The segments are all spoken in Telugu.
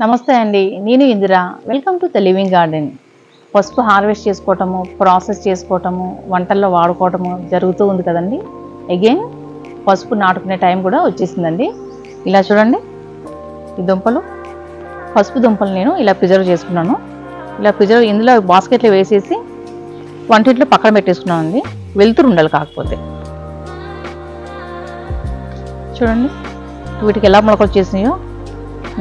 నమస్తే అండి, నేను Indira. Welcome to the living garden. పసుపు హార్వెస్ట్ చేసుకోవటము, ప్రాసెస్ చేసుకోవటము, వంటల్లో వాడుకోవటము జరుగుతూ ఉంది కదండి. అగైన్ పసుపు నాటుకునే టైం కూడా వచ్చేసిందండి. ఇలా చూడండి, ఈ దుంపలు, పసుపు దుంపలు నేను ఇలా ప్రిజర్వ్ చేసుకున్నాను. ఇలా ఇందులో బాస్కెట్లో వేసేసి వంటింట్లో పక్కన పెట్టేసుకున్నాను అండి. వెలుతురు ఉండాలి కాకపోతే. చూడండి వీటికి ఎలా మొలకలు వచ్చేసినాయో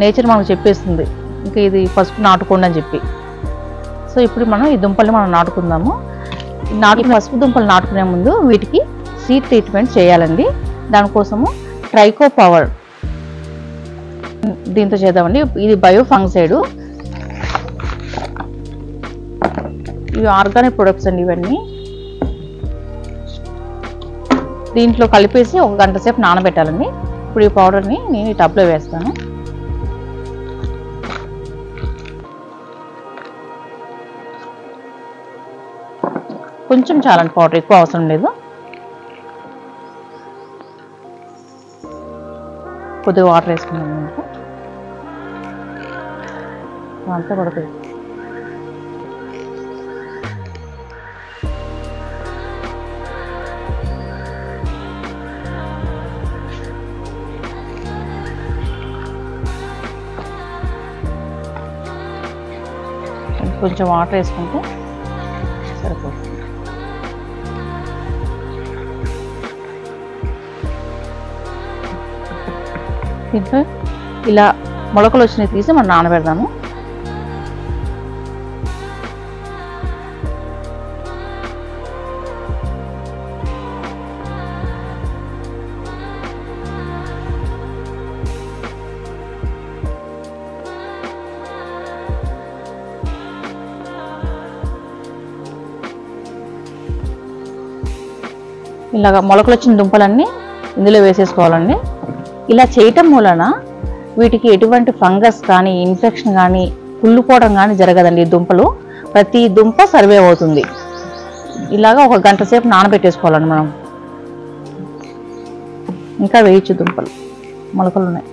నేచర్ మనకు చెప్పేస్తుంది, ఇంకా ఇది పసుపు నాటుకోండి అని చెప్పి. సో ఇప్పుడు మనం ఈ దుంపల్ని మనం నాటుకుందాము. పసుపు దుంపలు నాటుకునే ముందు వీటికి సీడ్ ట్రీట్మెంట్ చేయాలండి. దానికోసము ట్రైకో పవర్ దీంతో చేద్దామండి. ఇది బయో ఫంగిసైడ్. ఇవి ఆర్గానిక్ ప్రొడక్ట్స్ అండి. ఇవన్నీ దీంట్లో కలిపేసి 1 గంట సేపు నానబెట్టాలండి. ఇప్పుడు ఈ పౌడర్ని నేను ఈ టబ్లో వేస్తాను. కొంచెం చాలండి పౌడర్, ఎక్కువ అవసరం లేదు. కొద్దిగా వాటర్ వేసుకున్నాను దీంట్లో. అంతా పడుతుంది. కొంచెం వాటర్ వేసుకుంటే సరిపోతుంది. దీంట్లో ఇలా మొలకలు వచ్చినవి తీసి మనం నానబెడదాము. ఇలాగ మొలకలు వచ్చిన దుంపలన్నీ ఇందులో వేసేసుకోవాలండి. ఇలా చేయటం వలన వీటికి ఎటువంటి ఫంగస్ కానీ, ఇన్ఫెక్షన్ కానీ, కుళ్ళిపోవడం కానీ జరగదండి. దుంపలు ప్రతి దుంప సర్వైవ్ అవుతుంది. ఇలాగ 1 గంట సేపు నానబెట్టేసుకోవాలండి మనం. ఇంకా వేయచ్చు, దుంపలు మొలకలు ఉన్నాయి.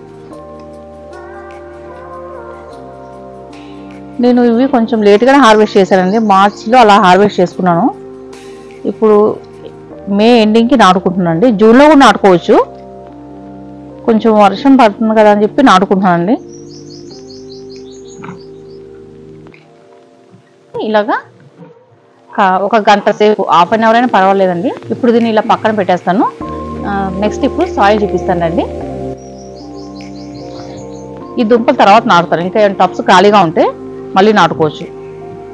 నేను ఇవి కొంచెం లేట్గానే హార్వెస్ట్ చేశానండి. మార్చిలో అలా హార్వెస్ట్ చేసుకున్నాను. ఇప్పుడు మే ఎండింగ్కి నాటుకుంటున్నాను అండి. జూన్లో కూడా నాటుకోవచ్చు. కొంచెం వర్షం పడుతుంది కదా అని చెప్పి నాటుకుంటున్నానండి. ఇలాగా 1 గంట సేపు, హాఫ్ అన్ అవర్ అయినా పర్వాలేదండి. ఇప్పుడు దీన్ని ఇలా పక్కన పెట్టేస్తాను. నెక్స్ట్ ఇప్పుడు సాయిల్ చూపిస్తానండి. ఈ దుంపల తర్వాత నాటుతాను. ఇంకా టబ్స్ ఖాళీగా ఉంటే మళ్ళీ నాటుకోవచ్చు.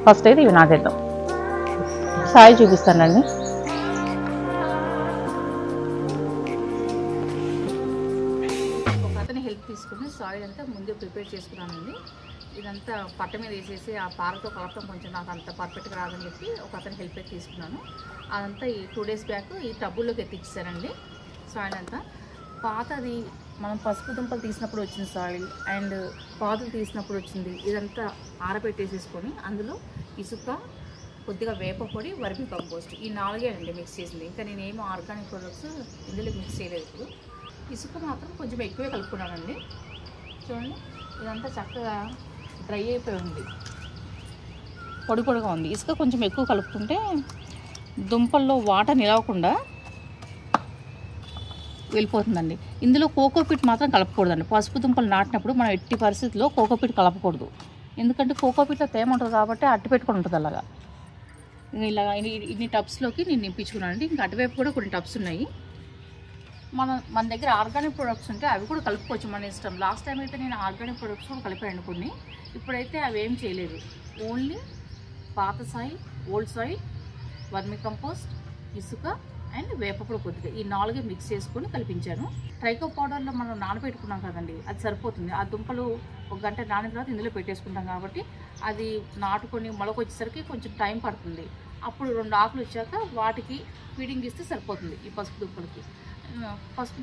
ఫస్ట్ అయితే ఇవి నాటేద్దాం. సాయిల్ చూపిస్తానండి. హెల్ప్ తీసుకుని సాయిల్ అంతా ముందే ప్రిపేర్ చేసుకున్నానండి. ఇదంతా పట్ట మీద వేసేసి ఆ పారతో కలపడం కొంచెం నాకు అంత పర్ఫెక్ట్గా రాదని చెప్పి ఒక అతని హెల్ప్ అయితే తీసుకున్నాను. అదంతా ఈ 2 days బ్యాక్ ఈ టబ్బుల్లోకి ఎత్తిచ్చారండి. సాయిల్ అంతా పాతది మనం పసుపు దుంపలు తీసినప్పుడు వచ్చిన సాయిల్ అండ్ పాదులు తీసినప్పుడు వచ్చింది. ఇదంతా ఆరబెట్టేసేసుకొని అందులో ఇసుక, కొద్దిగా వేప పొడి, వర్మి కంపోస్ట్, ఈ 4 అండి మిక్స్ చేసింది. ఇంకా నేనేమో ఆర్గానిక్ ప్రొడక్ట్స్ ఇందులో మిక్స్ చేయలేదు. ఇప్పుడు ఇసుక మాత్రం కొంచెం ఎక్కువే కలుపుకున్నానండి. చూడండి, ఇదంతా చక్కగా డ్రై అయిపోయి ఉంది, పొడి పొడిగా ఉంది. ఇసుక కొంచెం ఎక్కువ కలుపుకుంటే దుంపల్లో వాటర్ నిలవకుండా వెళ్ళిపోతుందండి. ఇందులో కోకోపిట్ మాత్రం కలపకూడదండి. పసుపు దుంపలు నాటినప్పుడు మనం ఎట్టి పరిస్థితుల్లో కోకోపిట్ కలపకూడదు. ఎందుకంటే కోకోపిట్లో తేమ ఉంటుంది కాబట్టి అట్టి పెట్టుకొని ఉంటుంది. అలాగా ఇలాగా ఇన్ని టబ్స్లోకి నేను నింపించుకున్నానండి. ఇంకా అటువైపు కూడా కొన్ని టబ్స్ ఉన్నాయి. మన దగ్గర ఆర్గానిక్ ప్రొడక్ట్స్ ఉంటే అవి కూడా కలుపుకోవచ్చు, మన ఇష్టం. లాస్ట్ టైం అయితే నేను ఆర్గానిక్ ప్రొడక్ట్స్ కూడా కలిపాను కొన్ని. ఇప్పుడైతే అవి ఏం చేయలేదు. ఓన్లీ పాత సాయిల్, ఓల్డ్ సాయిల్, వర్మి కంపోస్ట్, ఇసుక అండ్ వేపపొడి కొద్దిగా, ఈ 4 మిక్స్ చేసుకొని కలిపించాను. ట్రైకో పౌడర్లో మనం నానబెట్టుకున్నాం కదండి, అది సరిపోతుంది. ఆ దుంపలు 1 గంట నానిన తర్వాత ఇందులో పెట్టేసుకుంటాం కాబట్టి అది నాటుకొని మొలక వచ్చేసరికి కొంచెం టైం పడుతుంది. అప్పుడు 2 ఆకులు వచ్చాక వాటికి ఫీడింగ్ ఇస్తే సరిపోతుంది. ఈ పసుపు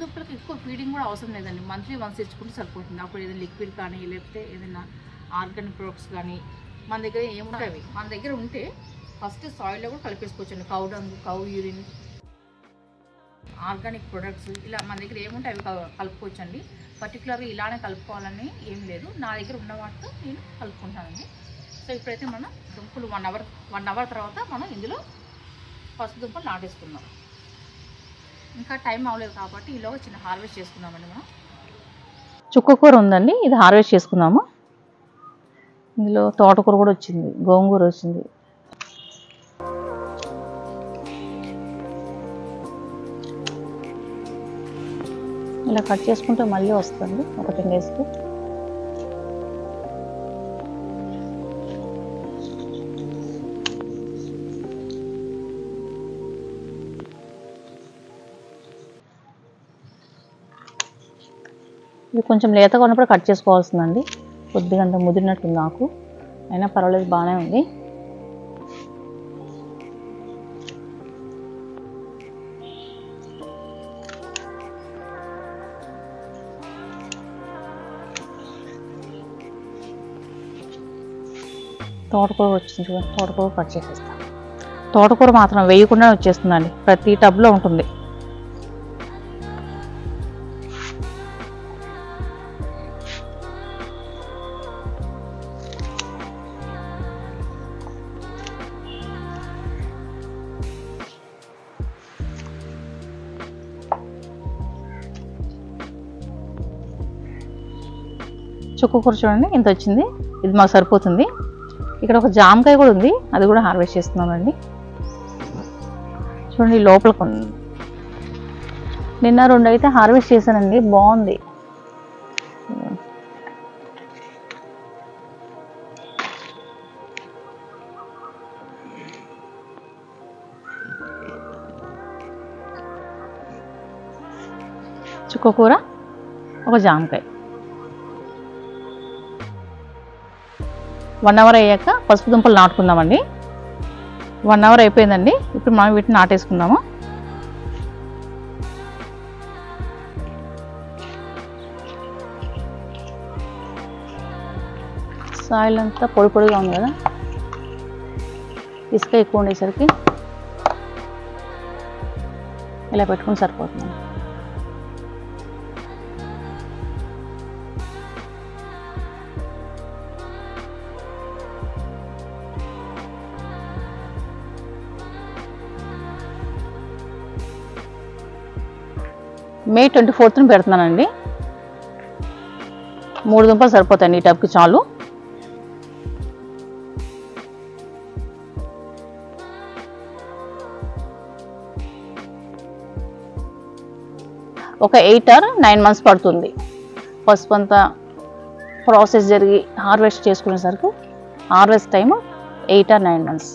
దుంపలకి ఎక్కువ ఫీడింగ్ కూడా అవసరం లేదండి. మంత్లీ వన్స్ ఇచ్చుకుంటే సరిపోతుంది. అప్పుడు ఏదైనా లిక్విడ్ కానీ, లేకపోతే ఏదైనా ఆర్గానిక్ ప్రొడక్ట్స్ కానీ మన దగ్గర ఏముంటాయి, మన దగ్గర ఉంటే ఫస్ట్ సాయిల్లో కూడా కలిపేసుకోవచ్చండి. Cow dung, cow urine, organic products ఇలా మన దగ్గర ఏముంటే అవి కలుపుకోవచ్చు అండి. పర్టికులర్గా ఇలానే కలుపుకోవాలని ఏం లేదు, నా దగ్గర ఉన్న వాటితో నేను కలుపుకుంటానండి. సో ఇప్పుడైతే మనం దుంపలు 1 అవర్ తర్వాత మనం ఇందులో పసుపు దుంపలు నాటేసుకుందాం. ఇంకా టైం అవ్వలేదు కాబట్టి ఈలోగా చిన్న హార్వెస్ట్ చేసుకుందామండి. మనం చుక్కకూర ఉందండి, ఇది హార్వెస్ట్ చేసుకుందాము. ఇందులో తోటకూర కూడా వచ్చింది, గోంగూర వచ్చింది. ఇలా కట్ చేసుకుంటే మళ్ళీ వస్తుంది ఒక 10 డేస్కి. ఇది కొంచెం లేతగా ఉన్నప్పుడు కట్ చేసుకోవాల్సిందండి. కొద్దిగా అంత ముదిరినట్టుంది నాకు, అయినా పర్వాలేదు, బాగానే ఉంది. తోటకూర వచ్చింది చూడండి, తోటకూర కట్ చేసేస్తాను. తోటకూర మాత్రం వేయకుండా వచ్చేస్తుందండి, ప్రతి టబ్లో ఉంటుంది. చుక్కకూర చూడండి ఇంత వచ్చింది, ఇది మాకు సరిపోతుంది. ఇక్కడ ఒక జామకాయ కూడా ఉంది, అది కూడా హార్వెస్ట్ చేస్తున్నామండి. చూడండి లోపలికి ఉంది. నిన్న 2 అయితే హార్వెస్ట్ చేశానండి, బాగుంది. చుక్కకూర, ఒక జామకాయ. 1 అవర్ అయ్యాక పసుపు దుంపలు నాటుకుందామండి. 1 అవర్ అయిపోయిందండి, ఇప్పుడు మనం వీటిని నాటేసుకుందాము. సాయిల్ అంతా పొడి పొడిగా ఉంది కదా, ఇసుక ఎక్కువ ఉండేసరికి ఇలా పెట్టుకుని సరిపోతుంది. మే 24న పెడుతున్నానండి. 3 దుంపలు సరిపోతాయండి ఈ టబ్కి, చాలు. ఒక 8 or 9 months పడుతుంది పసుపు అంతా ప్రాసెస్ జరిగి హార్వెస్ట్ చేసుకునేసరికి. Harvest time 8 or 9 months.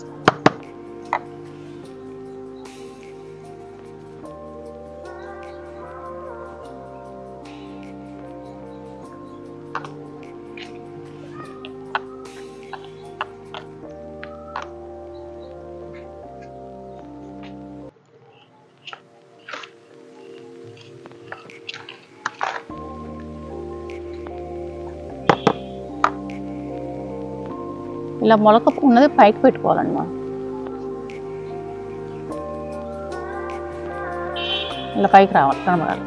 ఇలా మొలక ఉన్నది పైకి పెట్టుకోవాలండి మనం. ఇలా పైకి రావాలి, కనబడాలి.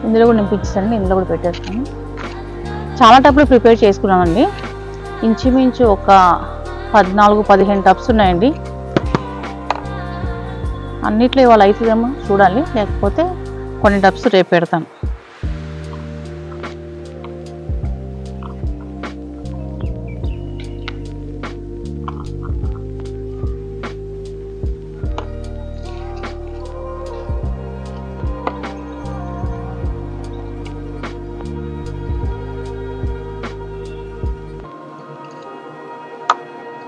ఇందులో కూడా నింపించానండి, ఇందులో కూడా పెట్టేస్తాను. చాలా టబ్లు ప్రిపేర్ చేసుకున్నామండి, ఇంచుమించు ఒక 14-15 టబ్స్ ఉన్నాయండి. అన్నిట్లో ఇవాళ అవుతుందేమో చూడాలి, లేకపోతే కొన్ని టబ్స్ రేపు పెడతాను.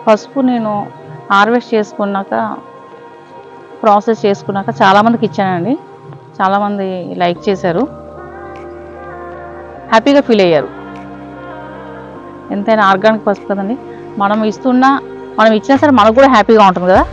పసుపు నేను హార్వెస్ట్ చేసుకున్నాక, ప్రాసెస్ చేసుకున్నాక చాలామందికి ఇచ్చానండి. చాలామంది లైక్ చేశారు, హ్యాపీగా ఫీల్ అయ్యారు. ఎంతైనా ఆర్గానిక్ పసుపు కదండి, మనం ఇస్తున్నా, మనం ఇచ్చినా సరే మనకు కూడా హ్యాపీగా ఉంటుంది కదా.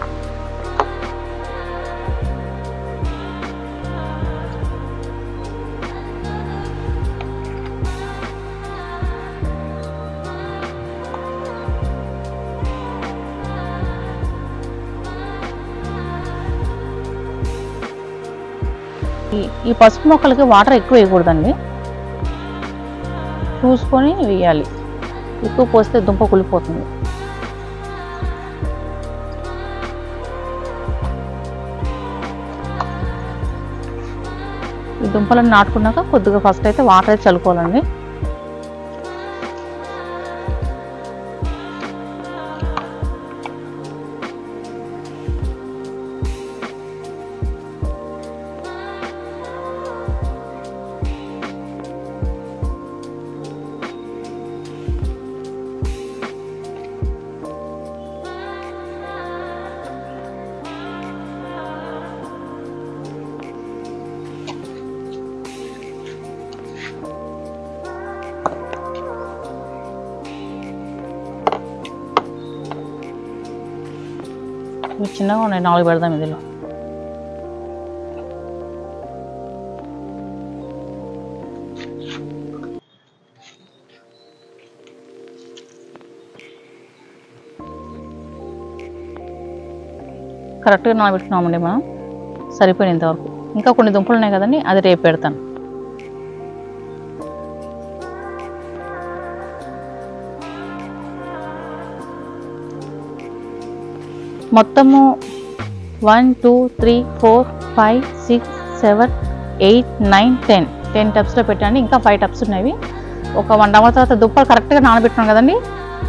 ఈ పసుపు మొక్కలకి వాటర్ ఎక్కువ వేయకూడదండి, చూసుకొని వేయాలి. ఎక్కువ పోస్తే దుంప కులిపోతుంది. ఈ దుంపలను నాటుకున్నాక కొద్దిగా ఫస్ట్ అయితే వాటర్ అయితే చల్లుకోవాలండి. చిన్నగా ఉన్నాయి, 4 పెడదాం ఇందులో. కరెక్ట్గా నానబెట్టుకున్నామండి మనం, సరిపోయినంతవరకు. ఇంకా కొన్ని దుంపలు ఉన్నాయి కదండి, అది రేపు పెడతాను. మొత్తము 1 2 3 4 5 6 7 8 9 10 టబ్స్లో పెట్టండి. ఇంకా 5 టబ్స్ ఉన్నాయి. ఒక 1 అవర్ తర్వాత దుంపలు కరెక్ట్గా నానబెట్టున్నాం కదండి,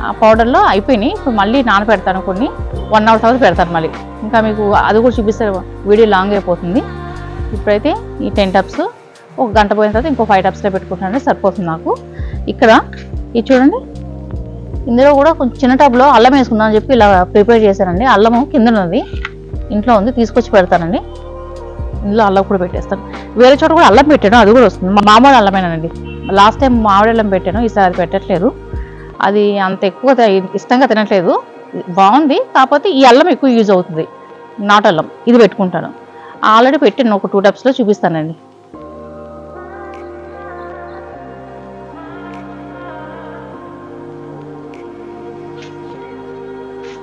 ఆ పౌడర్లో అయిపోయినాయి. ఇప్పుడు మళ్ళీ నానబెడతాను, కొన్ని 1 అవర్ తర్వాత పెడతాను మళ్ళీ. ఇంకా మీకు అది కూడా చూపిస్తారు, వీడియో లాంగ్ అయిపోతుంది. ఇప్పుడైతే ఈ 10 టబ్స్ ఒక గంట పోయిన తర్వాత ఇంకో 5 టబ్స్లో పెట్టుకుంటానండి, సరిపోతుంది నాకు. ఇక్కడ ఇది చూడండి, ఇందులో కూడా కొంచెం చిన్న టబ్లో అల్లం వేసుకుందాం అని చెప్పి ఇలా ప్రిపేర్ చేశానండి. అల్లము కింద ఉన్నది, ఇంట్లో ఉంది, తీసుకొచ్చి పెడతానండి. ఇందులో అల్లం కూడా పెట్టేస్తాను. వేరే చోట కూడా అల్లం పెట్టాను, అది కూడా వస్తుంది. మామూలు అల్లమేనండి. లాస్ట్ టైం మామిడి అల్లం పెట్టాను, ఈసారి అది పెట్టట్లేదు. అది అంత ఎక్కువ ఇష్టంగా తినట్లేదు. బాగుంది, కాకపోతే ఈ అల్లం ఎక్కువ యూజ్ అవుతుంది, నాటు అల్లం. ఇది పెట్టుకుంటాను. ఆల్రెడీ పెట్టాను, ఒక 2 టబ్స్లో చూపిస్తానండి.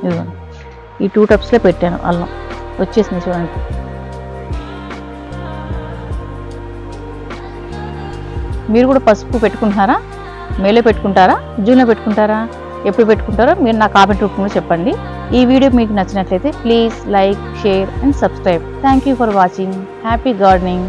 ఇదిగోండి, ఈ 2 టబ్స్లో పెట్టాను అల్లం, వచ్చేసింది చూడండి. మీరు కూడా పసుపు పెట్టుకుంటున్నారా? మేలో పెట్టుకుంటారా, జూన్లో పెట్టుకుంటారా, ఎప్పుడు పెట్టుకుంటారో మీరు నా కామెంట్ రూపంలో చెప్పండి. ఈ వీడియో మీకు నచ్చినట్లయితే please like, share and subscribe. Thank you for watching. Happy gardening.